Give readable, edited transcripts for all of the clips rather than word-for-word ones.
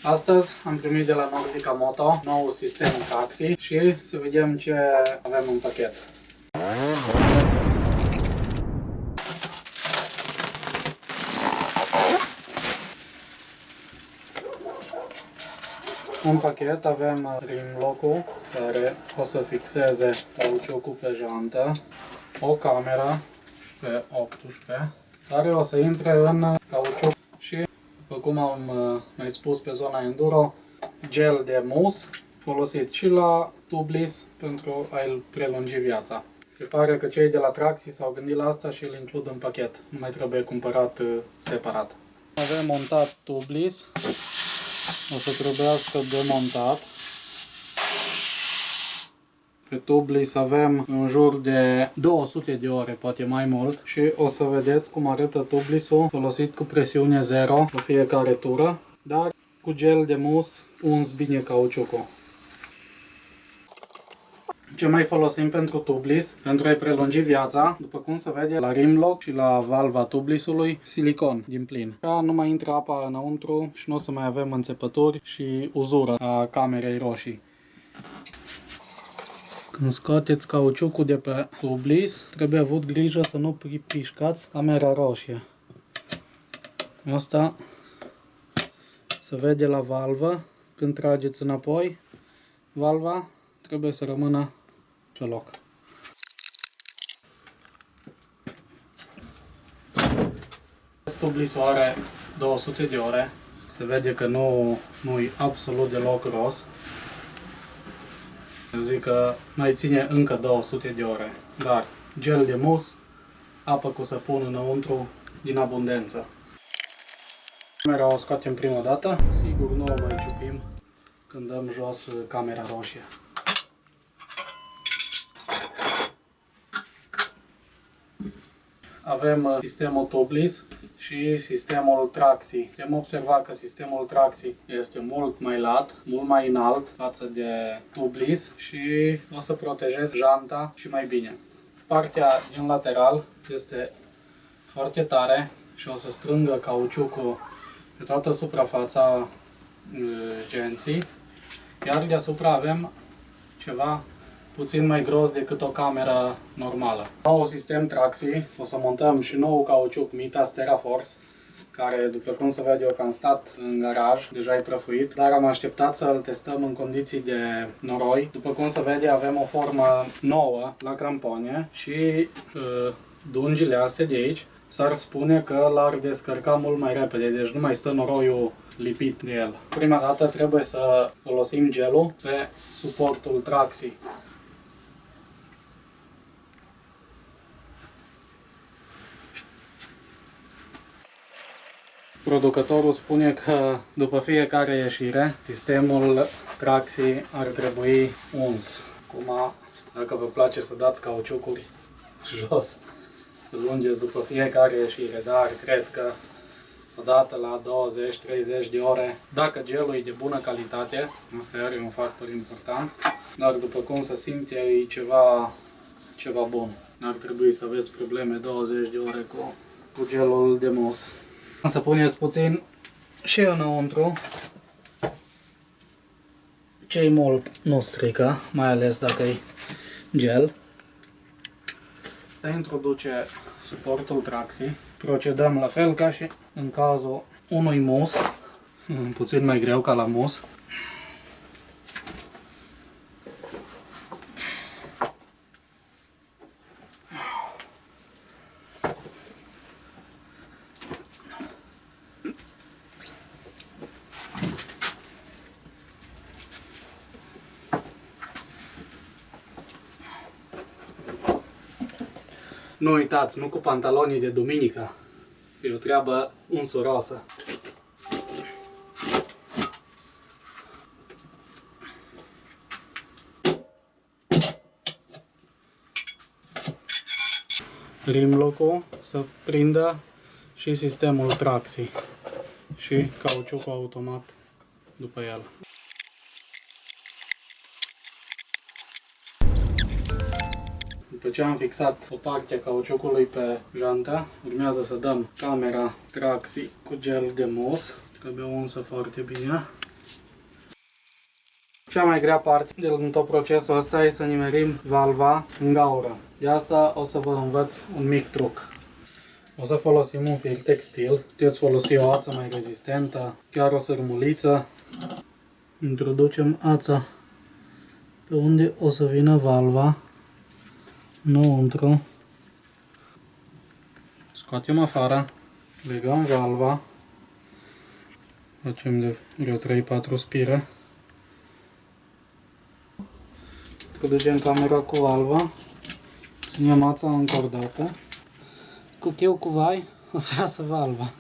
Astăzi am primit de la Nordica Moto nou sistem taxi și să vedem ce avem în pachet. În pachet avem rim-lock-ul care o să fixeze cauciucul pe jantă, o cameră pe 18 care o să intre în cauciuc și, după cum am mai spus pe zona enduro, gel de mus folosit și la tubeless pentru a-l prelungi viața. Se pare că cei de la Traxi s-au gândit la asta și îl includ în pachet, nu mai trebuie cumpărat separat. Avem montat tubeless. O să trebuiască demontat. Pe tubeless avem în jur de 200 de ore, poate mai mult, și o să vedeți cum arată tubeless-ul folosit cu presiune 0 pe fiecare tură, dar cu gel de mus uns bine cauciucul. Ce mai folosim pentru tubeless, pentru a-i prelungi viața, după cum se vede la rim-lock și la valva tubeless-ului, silicon din plin. Ca nu mai intră apa înăuntru și nu o să mai avem înțepături și uzură a camerei roșii. Când scoateți cauciucul de pe tubeless, trebuie avut grijă să nu pișcați camera roșie. Asta se vede la valvă. Când trageți înapoi, valva trebuie să rămână pe loc. Tubeless-ul are 200 de ore. Se vede că nu-i absolut deloc ros. Zic că mai ține încă 200 de ore. Dar gel de mus, apă cu săpun înăuntru, din abundență. Camera o scoatem prima dată. Sigur nu o mai ciupim când dăm jos camera roșie. Avem sistemul tubeless și sistemul Traxi. Am observat că sistemul Traxi este mult mai lat, mult mai înalt față de tubeless și o să protejeze janta și mai bine. Partea din lateral este foarte tare și o să strângă cauciucul pe toată suprafața genții, iar deasupra avem ceva puțin mai gros decât o cameră normală. Nou sistem Traxi, o să montăm și nou cauciuc Mitas TerraForce, care, după cum se vede, eu că am stat în garaj, deja e prăfuit, dar am așteptat să îl testăm în condiții de noroi. După cum se vede, avem o formă nouă la crampoane și dungile astea de aici s-ar spune că l-ar descărca mult mai repede, deci nu mai stă noroiul lipit de el. Prima dată trebuie să folosim gelul pe suportul Traxi. Producătorul spune că după fiecare ieșire, sistemul Traxi ar trebui uns. Acum, dacă vă place să dați cauciucuri jos, să lungeți după fiecare ieșire, dar cred că odată la 20-30 de ore, dacă gelul e de bună calitate, asta are un factor important, dar după cum se simte e ceva bun. N-ar trebui să aveți probleme 20 de ore cu gelul de mus. Să puneți puțin și înăuntru. Ce-i mult nu strică, mai ales dacă e gel. Se introduce suportul Traxi. Procedăm la fel ca și în cazul unui mus, puțin mai greu ca la mus. Nu uitați, nu cu pantalonii de duminică, e o treabă unsuroasă. Rim-lock-ul să prindă și sistemul Traxi și cauciucul automat după el. După ce am fixat o parte a cauciucului pe jantă, urmează să dăm camera Traxi cu gel de mus. Trebuie unsă foarte bine. Cea mai grea parte din tot procesul ăsta e să nimerim valva în gaură. De asta o să vă învăț un mic truc. O să folosim un fir textil, puteți folosi o ață mai rezistentă, chiar o sărmuliță. Introducem ața pe unde o să vină valva înăuntru. Scoatem afară, legăm valva, facem de vreo 3-4 spire. Introducem camera cu valva, ținem ața încordată. Cu cheu cu vai o să iasă valva.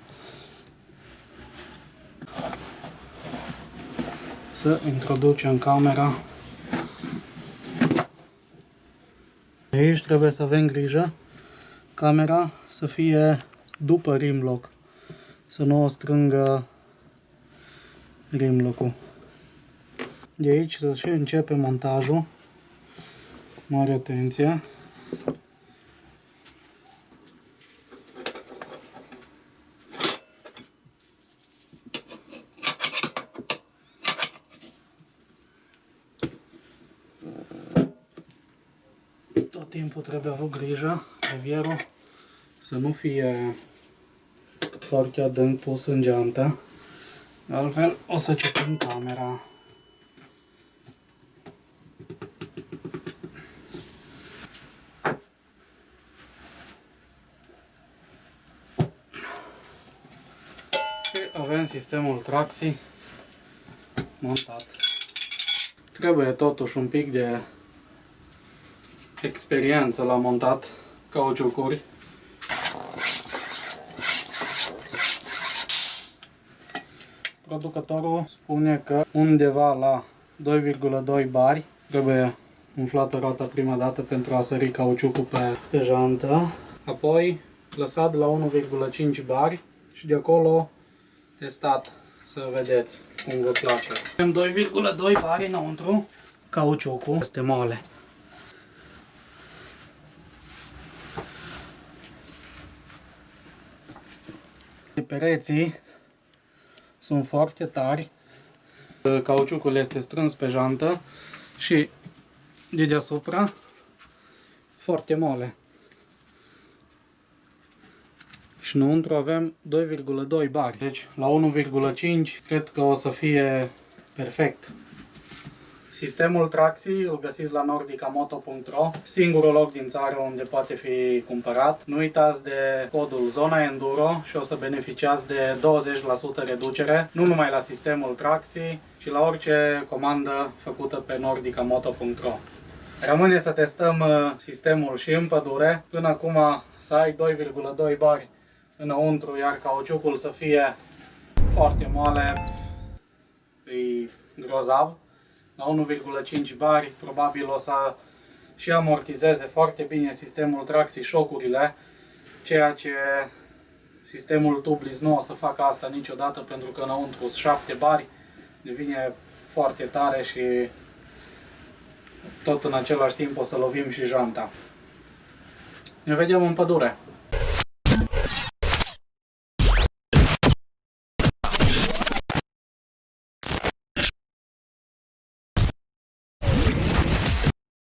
Să introducem camera. Aici trebuie să avem grijă camera să fie după rimlock, să nu o strângă rimlock-ul. De aici să și începe montajul. Mare atenție! Tot timpul trebuie avut grijă revierul să nu fie foarte adânc pus în geantă, altfel o să ciupim camera. Și avem sistemul Traxi montat. Trebuie totuși un pic de experiență la montat cauciucuri. Producătorul spune că undeva la 2,2 bari trebuie umflată roata prima dată pentru a sări cauciucul pe jantă, apoi lăsat la 1,5 bari și de acolo testat să vedeți cum vă place. Avem 2,2 bari înăuntru, cauciucul este moale. Pereții sunt foarte tari, cauciucul este strâns pe jantă și de deasupra foarte moale. Și înăuntru avem 2,2 bari, deci la 1,5 cred că o să fie perfect. Sistemul Traxi îl găsiți la nordicamoto.ro, singurul loc din țară unde poate fi cumpărat. Nu uitați de codul Zona Enduro și o să beneficiați de 20% reducere, nu numai la sistemul Traxi, ci la orice comandă făcută pe nordicamoto.ro. Rămâne să testăm sistemul și în pădure. Până acum să ai 2,2 bari înăuntru, iar cauciucul să fie foarte moale, e grozav. La 1,5 bari probabil o să și amortizeze foarte bine sistemul Traxi șocurile, ceea ce sistemul Tubeless nu o să facă asta niciodată, pentru că înăuntru sunt 7 bari, devine foarte tare și tot în același timp o să lovim și janta. Ne vedem în pădure!